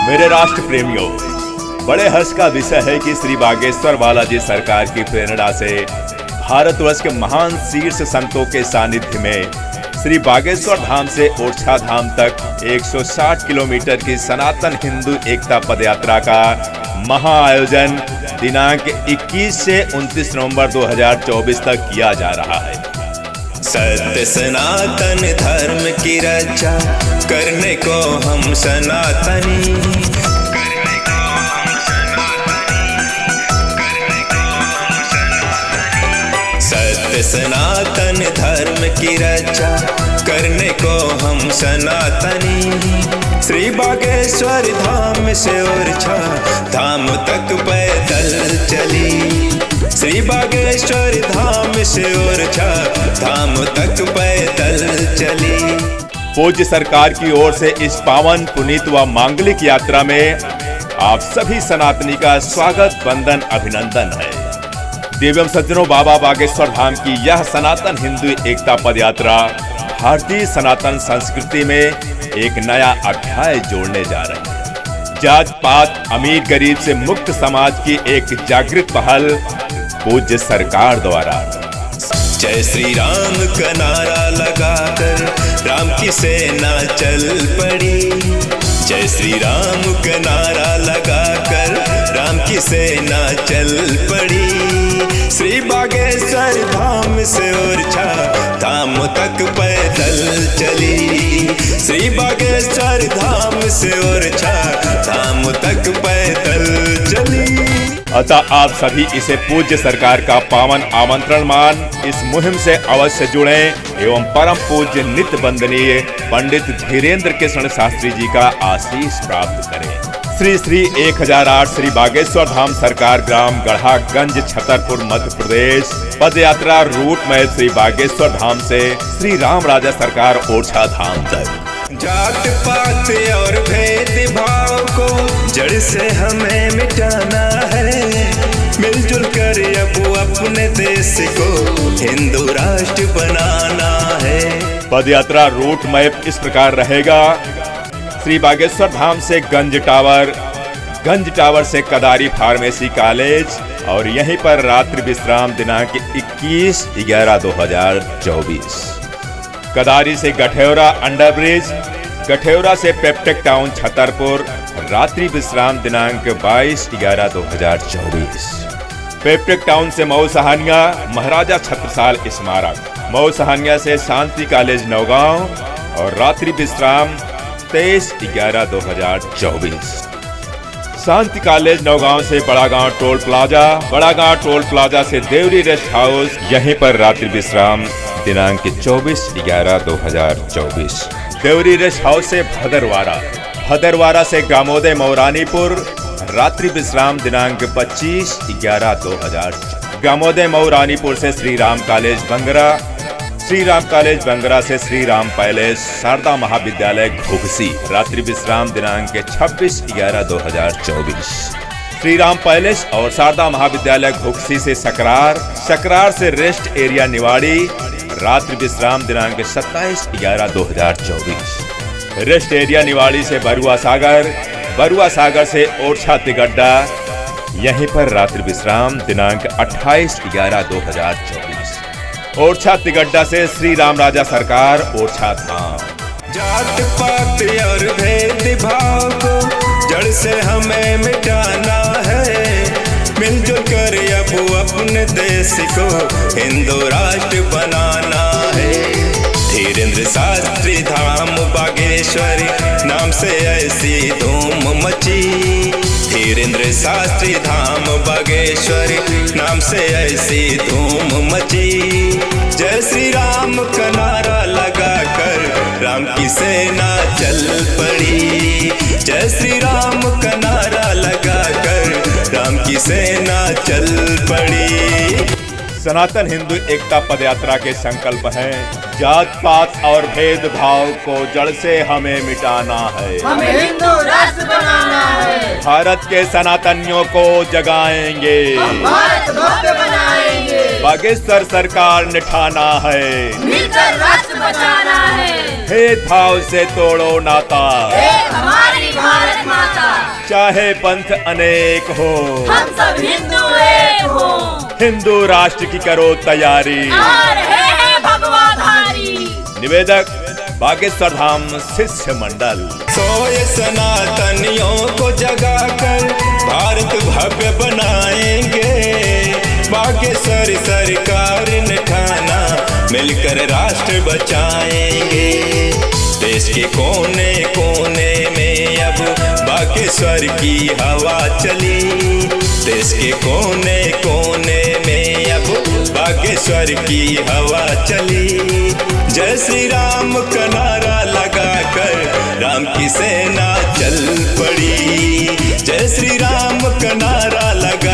मेरे राष्ट्र प्रेमियों, बड़े हर्ष का विषय है कि श्री बागेश्वर बालाजी सरकार की प्रेरणा से भारतवर्ष के महान शीर्ष संतों के सानिध्य में श्री बागेश्वर धाम से ओरछा धाम तक 160 किलोमीटर की सनातन हिंदू एकता पदयात्रा का महाआयोजन दिनांक 21 से 29 नवंबर 2024 तक किया जा रहा है। सत्य सनातन धर्म की रक्षा करने को हम सनातनी, सत्य सनातन धर्म की रक्षा करने को हम सनातनी। श्री बागेश्वर धाम से ओरछा धाम तक पैदल चली, श्री बागेश्वर धाम से ओरछा धाम तक पैदल चली। पूज्य सरकार की ओर से इस पावन पुनीत व मांगलिक यात्रा में आप सभी सनातनी का स्वागत वंदन अभिनंदन है। दिव्यम सज्जनों, बाबा बागेश्वर धाम की यह सनातन हिंदू एकता पदयात्रा भारतीय सनातन संस्कृति में एक नया अध्याय जोड़ने जा रही है। जात पात अमीर गरीब से मुक्त समाज की एक जागृत पहल पूज्य सरकार द्वारा। जय श्री राम का नारा लगाकर राम की सेना चल पड़ी, जय श्री राम का नारा लगाकर राम की सेना चल पड़ी। श्री बागेश्वर धाम से ओरछा धाम तक पैदल चली, श्री बागेश्वर धाम से ओरछा धाम तक पैदल चली। अतः आप सभी इसे पूज्य सरकार का पावन आमंत्रण मान इस मुहिम से अवश्य जुड़े एवं परम पूज्य नित्य वंदनीय पंडित धीरेन्द्र कृष्ण शास्त्री जी का आशीष प्राप्त करें। श्री श्री 1008 श्री बागेश्वर धाम सरकार ग्राम गढ़ागंज छतरपुर मध्य प्रदेश पदयात्रा रूट में श्री बागेश्वर धाम से श्री राम राजा सरकार ओरछा धाम तक। जात पात और भेदभाव को जड़ से हमें मिटाना है, मिलजुल कर अब अपने देश को हिंदू राष्ट्र बनाना है। पदयात्रा रूट मैप इस प्रकार रहेगा। श्री बागेश्वर धाम से गंज टावर से कदारी फार्मेसी कॉलेज और यहीं पर रात्रि विश्राम दिनांक 21/11/2024। कदारी से गठेौरा अंडरब्रिज, गठेौरा से पेप्टेक टाउन छतरपुर रात्रि विश्राम दिनांक 22/11/2024। पेप्टेक टाउन से मऊ सहानिया महाराजा छत्रसाल स्मारक, मऊ सहानिया से शांति कॉलेज नौगांव और रात्रि विश्राम 23/11/2024। शांति कॉलेज नौगांव से बड़ा गांव टोल प्लाजा से देवरी रेस्ट हाउस, यहीं पर रात्रि विश्राम दिनांक 24/11/2024। देवरी रेस्ट हाउस से भदरवारा से ग्रामोदय मऊरानीपुर रात्रि विश्राम दिनांक 25/11/2024। ग्रामोदय मऊरानीपुर से श्री राम कॉलेज बंगरा से श्री राम पैलेस शारदा महाविद्यालय घुघसी रात्रि विश्राम दिनांक 26/11/2024। श्री राम पैलेस और शारदा महाविद्यालय घुघसी से सकरार से रेस्ट एरिया निवाड़ी रात्रि विश्राम दिनांक 27/11/2024। रेस्ट एरिया निवाड़ी से बरुआ सागर से ओरछा तिगड्डा, यहीं पर रात्रि विश्राम दिनांक 28/11/2024। ओरछा तिगड्डा से श्री राम राजा सरकार ओरछा धाम। जात पात और भेदभाव को जड़ से हमें मिटाना है, मिलजुल कर अब अपने देश को हिंदू राष्ट्र बनाना है। धीरेन्द्र शास्त्री धाम बागेश्वरी नाम से ऐसी धूम मची, धीरेन्द्र शास्त्री धाम बागेश्वरी नाम से ऐसी धूम मची। जय श्री राम का नारा लगाकर राम की सेना चल पड़ी, जय श्री राम का नारा लगाकर राम की सेना चल पड़ी। सनातन हिंदू एकता पदयात्रा के संकल्प हैं, जात पात और भेदभाव को जड़ से हमें मिटाना है, हमें हिंदू राष्ट्र बनाना है, भारत के सनातनियों को जगाएंगे, भारत भव्य बनाएंगे, बागेश्वर सरकार ने ठाना है, मिलकर राष्ट्र बचाना है, भेदभाव से तोड़ो नाता, एक हमारी भारत माता, चाहे पंथ अनेक हो, हम सब हिंदू एक हो, हिंदू राष्ट्र की करो तैयारी। आ रहे हैं भगवा धारी। निवेदक बागेश्वर धाम शिष्य मंडल। सोए सनातनियों को जगाकर भारत भव्य बनाएंगे, बागेश्वर सरकार ने ठाना मिलकर राष्ट्र बचाएंगे। देश के कोने कोने में अब बागेश्वर की हवा चली, देश के कोने कोने में अब बागेश्वर की हवा चली। जय श्री राम का नारा लगाकर राम की सेना चल पड़ी, जय श्री राम का नारा लगा